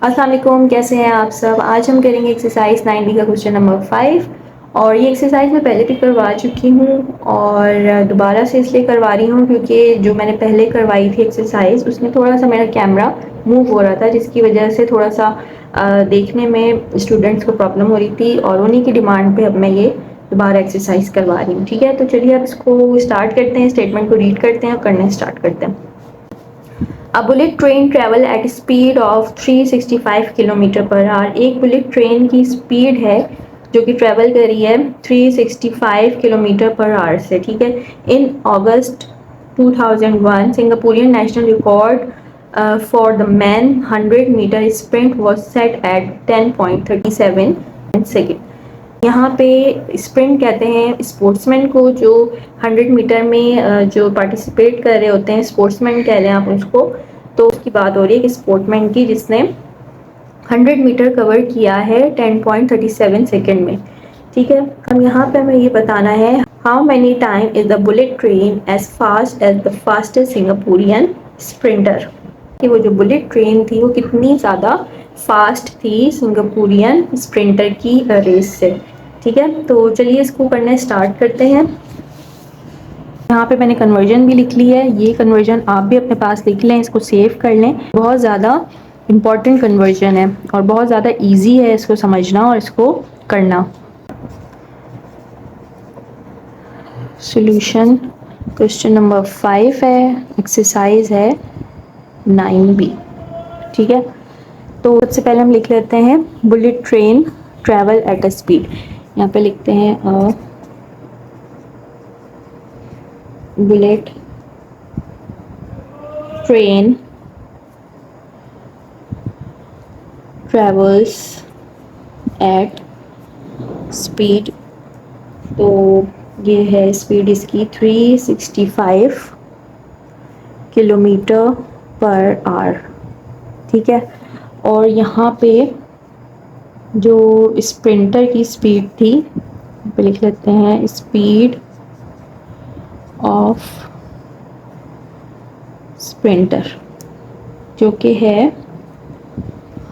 अस्सलाम वालेकुम, कैसे हैं आप सब। आज हम करेंगे एक्सरसाइज 90 का क्वेश्चन नंबर 5। और ये एक्सरसाइज मैं पहले भी करवा चुकी हूँ और दोबारा से इसलिए करवा रही हूँ क्योंकि जो मैंने पहले करवाई थी एक्सरसाइज उसमें थोड़ा सा मेरा कैमरा मूव हो रहा था, जिसकी वजह से थोड़ा सा देखने में स्टूडेंट्स को प्रॉब्लम हो रही थी और उन्हीं की डिमांड पे अब मैं ये दोबारा एक्सरसाइज करवा रही हूँ। ठीक है, तो चलिए अब इसको स्टार्ट करते हैं, स्टेटमेंट को रीड करते हैं और करना स्टार्ट करते हैं। A bullet train travel at speed of 365 kilometre per hour. एक बुलेट ट्रेन की स्पीड है जो कि ट्रेवल कर रही है 365 किलोमीटर पर आवर से। ठीक है, in August 2001 Singaporean national record for the man 100 metre sprint was set at 10.37 second. यहाँ पे स्प्रिंट कहते हैं स्पोर्ट्समैन को जो 100 मीटर में जो पार्टिसिपेट कर रहे होते हैं, स्पोर्ट्समैन कह रहे हैं आप उसको। तो उसकी बात हो रही है कि स्पोर्ट्समैन की जिसने 100 मीटर कवर किया है 10.37 सेकेंड में। ठीक है, अब यहाँ पे हमें ये बताना है how many time is the bullet train as fast as the fastest Singaporean sprinter. कि वो जो बुलेट ट्रेन थी वो कितनी ज़्यादा फास्ट थी सिंगापुरियन स्प्रिंटर की रेस से। ठीक है, तो चलिए इसको करना स्टार्ट करते हैं। यहाँ पे मैंने कन्वर्जन भी लिख ली है, ये कन्वर्जन आप भी अपने पास लिख लें, इसको सेव कर लें। बहुत ज़्यादा इम्पॉर्टेंट कन्वर्जन है और बहुत ज़्यादा इजी है इसको समझना और इसको करना। सॉल्यूशन क्वेश्चन नंबर 5 है, एक्सरसाइज है 9B। ठीक है, तो सबसे पहले हम लिख लेते हैं bullet train travel at a speed. यहाँ पे लिखते हैं bullet train travels at speed. तो ये है स्पीड इसकी 365 किलोमीटर पर आवर। ठीक है, और यहाँ पे जो स्प्रिंटर की स्पीड थी यहाँ पे लिख लेते हैं स्पीड ऑफ स्प्रिंटर जो कि है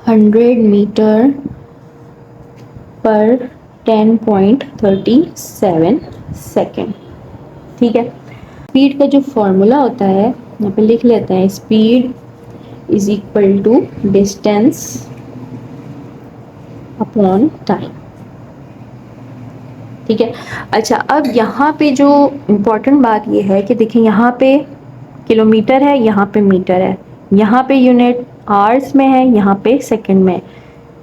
100 मीटर पर 10.37 सेकेंड। ठीक है, स्पीड का जो फॉर्मूला होता है यहाँ पे लिख लेते हैं speed is equal to distance upon time. ठीक है, अच्छा अब यहाँ पे जो इम्पोर्टेंट बात ये है कि देखिए यहाँ पे किलोमीटर है, यहाँ पे मीटर है, यहाँ पे यूनिट आवर्स में है, यहाँ पे सेकंड में।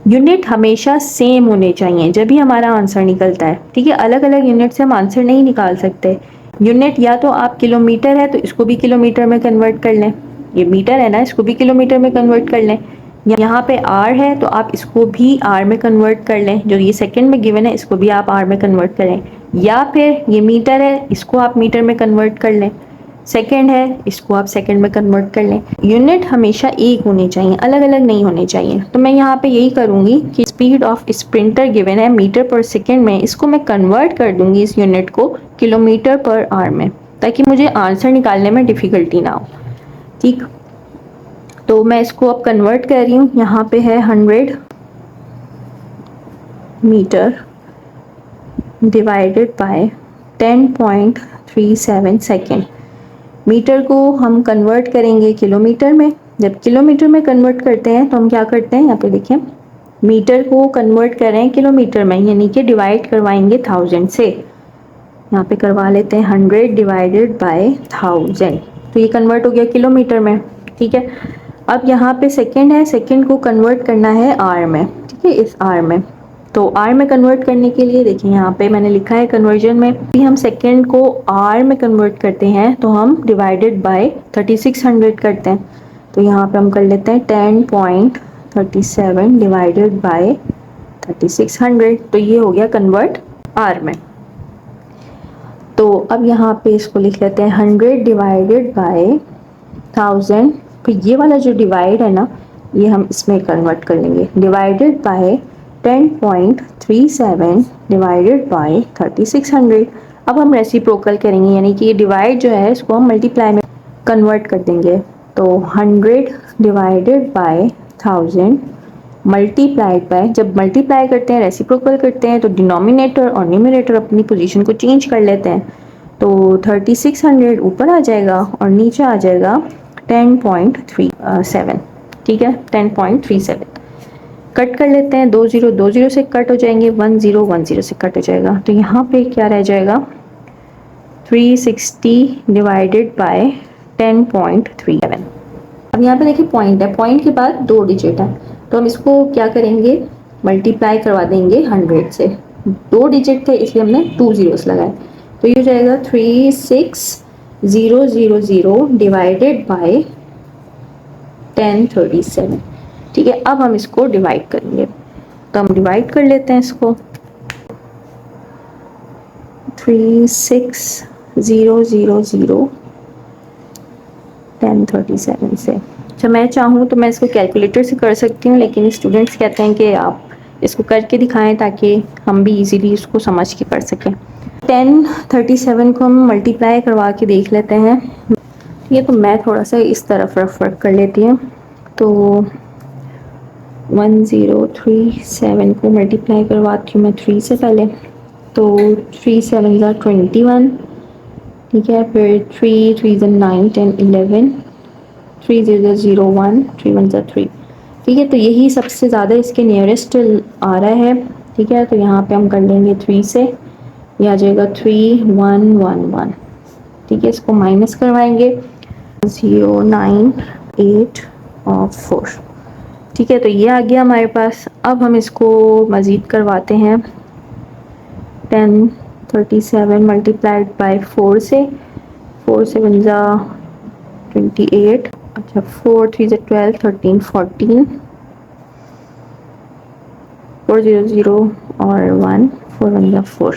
यूनिट हमेशा सेम होने चाहिए जब भी हमारा आंसर निकलता है। ठीक है, अलग अलग यूनिट से हम आंसर नहीं निकाल सकते। यूनिट या तो आप किलोमीटर है तो इसको भी किलोमीटर में कन्वर्ट कर लें, ये मीटर है ना, इसको भी किलोमीटर में कन्वर्ट कर लें। यहाँ पे आर है तो आप इसको भी आर में कन्वर्ट कर लें, जो ये सेकंड में गिवन है इसको भी आप आर में कन्वर्ट करें। या फिर ये मीटर है इसको आप मीटर में कन्वर्ट कर लें, सेकंड है इसको आप सेकंड में कन्वर्ट कर लें। यूनिट हमेशा एक होने चाहिए, अलग अलग नहीं होने चाहिए। तो मैं यहाँ पे यही करूँगी कि स्पीड ऑफ स्प्रिंटर गिवन है मीटर पर सेकंड में, इसको मैं कन्वर्ट कर दूंगी इस यूनिट को किलोमीटर पर आवर में, ताकि मुझे आंसर निकालने में डिफ़िकल्टी ना हो। ठीक, तो मैं इसको अब कन्वर्ट कर रही हूँ। यहाँ पे है 100 metre divided by 10.37 second. Metre को हम कन्वर्ट करेंगे किलोमीटर में। जब किलोमीटर में कन्वर्ट करते हैं तो हम क्या करते हैं, यहाँ पे देखिए मीटर को कन्वर्ट कर रहे हैं किलोमीटर में, यानी कि डिवाइड करवाएंगे 1000 से। यहाँ पे करवा लेते हैं 100 डिवाइडेड बाय 1000, तो ये कन्वर्ट हो गया किलोमीटर में। ठीक है, अब यहाँ पे सेकंड है, सेकंड को कन्वर्ट करना है आर में। ठीक है, इस आर में, तो आर में कन्वर्ट करने के लिए देखिए यहाँ पे मैंने लिखा है कन्वर्जन में भी हम सेकंड को आर में कन्वर्ट करते हैं तो हम डिवाइडेड बाय 3600 करते हैं। तो यहाँ पे हम कर लेते हैं 10.37 डिवाइडेड बाय 3600, तो ये हो गया कन्वर्ट आर में। तो अब यहाँ पे इसको लिख लेते हैं 100 डिवाइडेड बाय 1000। फिर ये वाला जो डिवाइड है ना, ये हम इसमें कन्वर्ट कर लेंगे, डिवाइडेड बाय 10.37 डिवाइडेड बाय 3600। अब हम रेसिप्रोकल करेंगे, यानी कि ये डिवाइड जो है इसको हम मल्टीप्लाई में कन्वर्ट कर देंगे। तो 100 डिवाइडेड बाय 1000 मल्टीप्लाइड बाय, जब मल्टीप्लाई करते हैं रेसिप्रोकल करते हैं तो डिनोमिनेटर और न्यूमरेटर अपनी पोजीशन को चेंज कर लेते हैं। तो 3600 ऊपर आ जाएगा और नीचे आ जाएगा 10.37। ठीक है, 10.37 कट कर लेते हैं, 20 से कट हो जाएंगे, 10 से कट हो जाएगा। तो यहाँ पे क्या रह जाएगा 360 डिवाइडेड बाय 10.37। अब यहाँ पे देखिए पॉइंट है, पॉइंट के बाद 2 डिजिट है, तो हम इसको क्या करेंगे मल्टीप्लाई करवा देंगे 100 से। 2 डिजिट थे इसलिए हमने 2 ज़ीरोस लगाए, तो ये हो जाएगा 36000 डिवाइडेड बाय 1037। ठीक है, अब हम इसको डिवाइड करेंगे, तो हम डिवाइड कर लेते हैं इसको 36000 1037 से। अच्छा, मैं चाहूँ तो मैं इसको कैलकुलेटर से कर सकती हूँ, लेकिन स्टूडेंट्स कहते हैं कि आप इसको करके दिखाएं ताकि हम भी इजीली इसको समझ के कर सकें। 1037 को हम मल्टीप्लाई करवा के देख लेते हैं। ये तो मैं थोड़ा सा इस तरफ रफ वर्क कर लेती हूँ। तो 1037 को मल्टीप्लाई करवाती हूँ मैं 3 से पहले, तो 3 7 ज़ा 21। ठीक है, फिर 3 3 ज़ा 9 10 11, 3 0 0 1 3 1 ज़ा 3। ठीक है, तो यही सबसे ज़्यादा इसके नियरेस्ट आ रहा है। ठीक है, तो यहाँ पे हम कर लेंगे 3 से, ये आ जाएगा 3111। ठीक है, इसको माइनस करवाएंगे 0 9 8 और 4। ठीक है, तो ये आ गया हमारे पास। अब हम इसको मज़ीद करवाते हैं 1037 मल्टीप्लाइड बाय 4 से, 4 7 ज़ा 28। अच्छा, 4 3 ज़ा 12 13 14, 4 0 0 और 1 4 1 ज़ा 4।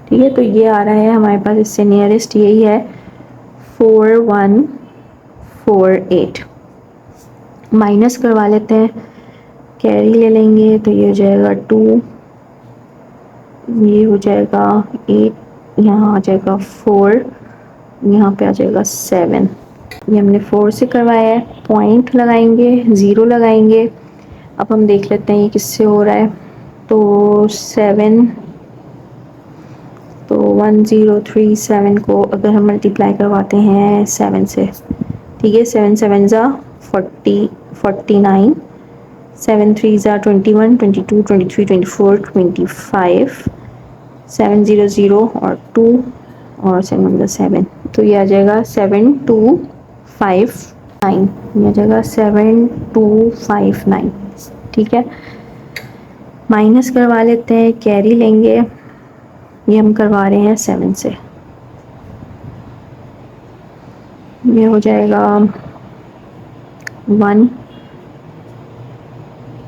ठीक है, तो ये आ रहा है हमारे पास, इससे नियरेस्ट यही है 4148। माइनस करवा लेते हैं, कैरी ले लेंगे, तो ये हो जाएगा 2, ये हो जाएगा 8, यहाँ आ जाएगा 4, यहाँ पे आ जाएगा 7। ये हमने 4 से करवाया है। पॉइंट लगाएंगे, 0 लगाएंगे। अब हम देख लेते हैं ये किससे हो रहा है। तो 7, तो 1037 को अगर हम मल्टीप्लाई करवाते हैं 7 से, ठीक है, 7 7 ज़ा 49, 7 3 ज़ा 21 22 23 24 25, 7 0 0 और 2 और 7 ज़ा 7, तो ये आ जाएगा 7259। ये आ जाएगा 7259। ठीक है, माइनस करवा लेते हैं, कैरी लेंगे, ये हम करवा रहे हैं 7 से, ये हो जाएगा 1,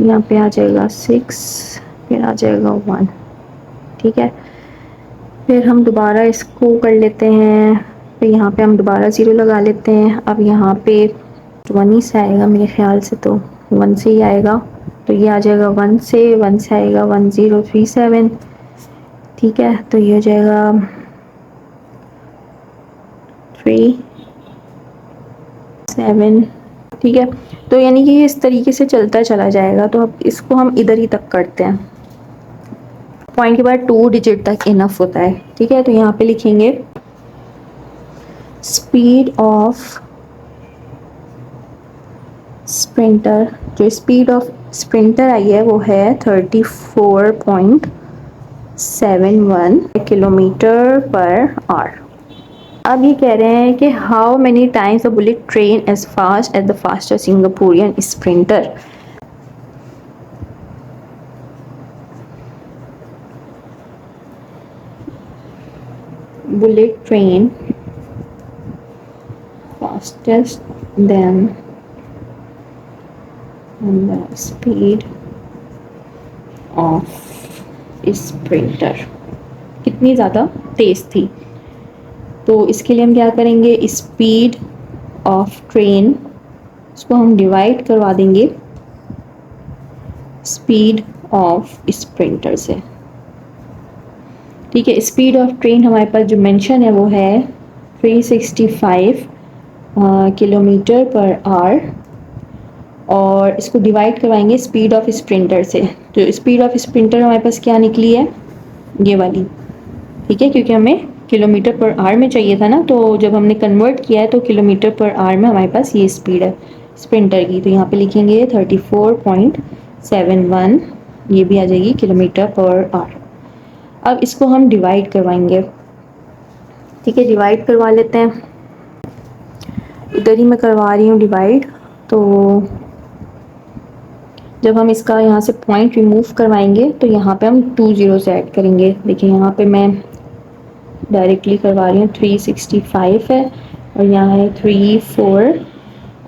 यहाँ पे आ जाएगा 6, फिर आ जाएगा 1। ठीक है, फिर हम दोबारा इसको कर लेते हैं, फिर यहाँ पे हम दोबारा 0 लगा लेते हैं। अब यहाँ पे 1 ही से आएगा मेरे ख्याल से, तो 1 से ही आएगा, तो ये आ जाएगा 1 से आएगा 1037। ठीक है, तो ये हो जाएगा 3 7। ठीक है, तो यानी कि इस तरीके से चलता चला जाएगा। तो अब इसको हम इधर ही तक करते हैं, पॉइंट के बाद 2 डिजिट तक इनफ होता है। ठीक है, तो यहाँ पे लिखेंगे स्पीड ऑफ स्प्रिंटर, जो स्पीड ऑफ स्प्रिंटर आई है वो है 34.71 किलोमीटर पर आवर। अब ये कह रहे हैं कि how many times the bullet train as fast as the fastest Singaporean sprinter. Bullet train fastest than the speed of sprinter, कितनी ज़्यादा तेज़ थी। तो इसके लिए हम क्या करेंगे, स्पीड ऑफ ट्रेन, इसको हम डिवाइड करवा देंगे स्पीड ऑफ स्प्रिंटर से। ठीक है, स्पीड ऑफ ट्रेन हमारे पास जो मेंशन है वो है 365 किलोमीटर पर आवर। और इसको डिवाइड करवाएंगे स्पीड ऑफ स्प्रिंटर से। तो स्पीड ऑफ स्प्रिंटर हमारे पास क्या निकली है, ये वाली, ठीक है, क्योंकि हमें किलोमीटर पर आवर में चाहिए था ना, तो जब हमने कन्वर्ट किया है तो किलोमीटर पर आवर में हमारे पास ये स्पीड है स्प्रिंटर की। तो यहाँ पे लिखेंगे 34.71, ये भी आ जाएगी किलोमीटर पर आवर। अब इसको हम डिवाइड करवाएंगे, ठीक है, डिवाइड करवा लेते हैं। इधर ही मैं करवा रही हूँ डिवाइड। तो जब हम इसका यहाँ से पॉइंट रिमूव करवाएंगे तो यहाँ पे हम 2 ज़ीरोस ऐड करेंगे। देखिए यहाँ पे मैं डायरेक्टली करवा रही हूँ, 365 है और यहाँ है 34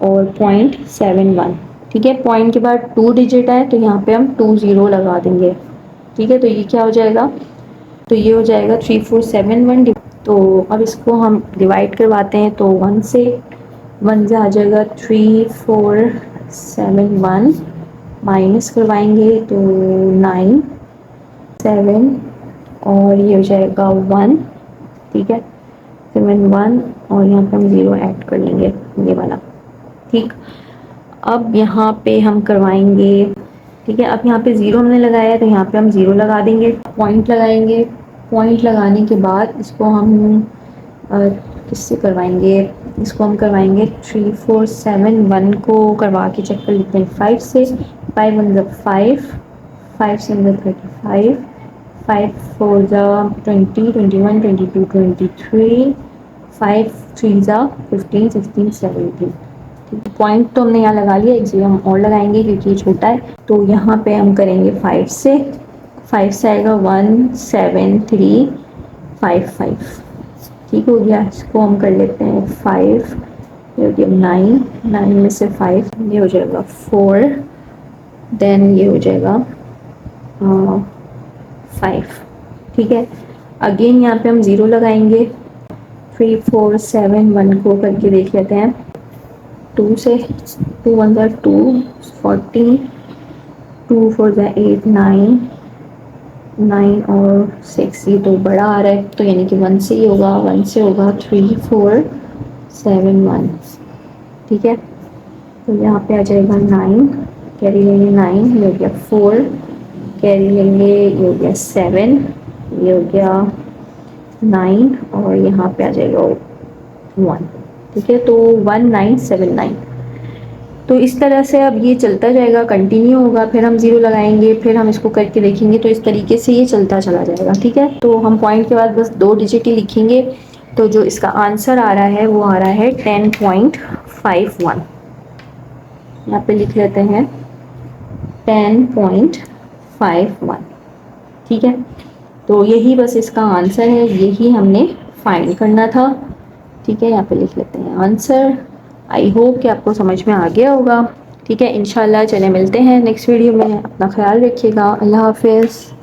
और 0.71, ठीक है। पॉइंट के बाद 2 डिजिट है तो यहाँ पे हम 2 ज़ीरो लगा देंगे, ठीक है। तो ये क्या हो जाएगा, तो ये हो जाएगा 3471। तो अब इसको हम डिवाइड करवाते हैं, तो 1 से आ जाएगा 3471, माइनस करवाएंगे तो 9 7 और ये हो जाएगा 1, ठीक है, 7 1 और यहाँ पे हम 0 ऐड कर लेंगे, ये वाला, ठीक। अब यहाँ पे हम करवाएंगे, ठीक है। अब यहाँ पे 0 हमने लगाया है तो यहाँ पे हम 0 लगा देंगे, पॉइंट लगाएंगे। पॉइंट लगाने के बाद इसको हम किससे करवाएंगे, इसको हम करवाएंगे 3471 को करवा के चेक कर लेते हैं 5 से। 5 1 5, 5 7 35, 5 4 20, 21 22 23, 5 3 15 16 17, ठीक है। पॉइंट तो हमने यहाँ लगा लिया, एक 0 हम और लगाएंगे क्योंकि ये छोटा है। तो यहाँ पे हम करेंगे 5 से, 5 से आएगा 1 7 3 5 5, ठीक हो गया। इसको हम कर लेते हैं 5, ये हो गया 9, 9 में से 5 ये हो जाएगा 4, देन ये हो जाएगा 5, ठीक है। अगेन यहाँ पे हम 0 लगाएंगे, 3 4 7 1 को करके देख लेते हैं। 2 से 2 1 2 14, 2 4 8 9, 9 और 6, ये तो बड़ा आ रहा है तो यानी कि 1 से ही होगा, 1 से होगा 3 4 7 1, ठीक है। तो यहाँ पे आ जाएगा 9, कैरी लेंगे 9, ये हो गया 4, कैरी लेंगे ये हो गया 7, ये हो गया 9 और यहाँ पे आ जाएगा 1, ठीक है। तो 1979। तो इस तरह से अब ये चलता जाएगा, कंटिन्यू होगा, फिर हम 0 लगाएंगे, फिर हम इसको करके देखेंगे, तो इस तरीके से ये चलता चला जाएगा, ठीक है। तो हम पॉइंट के बाद बस 2 डिजिट ही लिखेंगे। तो जो इसका आंसर आ रहा है वो आ रहा है 10.51, यहाँ पे लिख लेते हैं 10.51, ठीक है। तो यही बस इसका आंसर है, यही हमने फाइंड करना था, ठीक है। यहाँ पे लिख लेते हैं आंसर। आई होप कि आपको समझ में आ गया होगा, ठीक है। इंशाल्लाह चले मिलते हैं नेक्स्ट वीडियो में, अपना ख्याल रखिएगा, अल्लाह हाफिज़।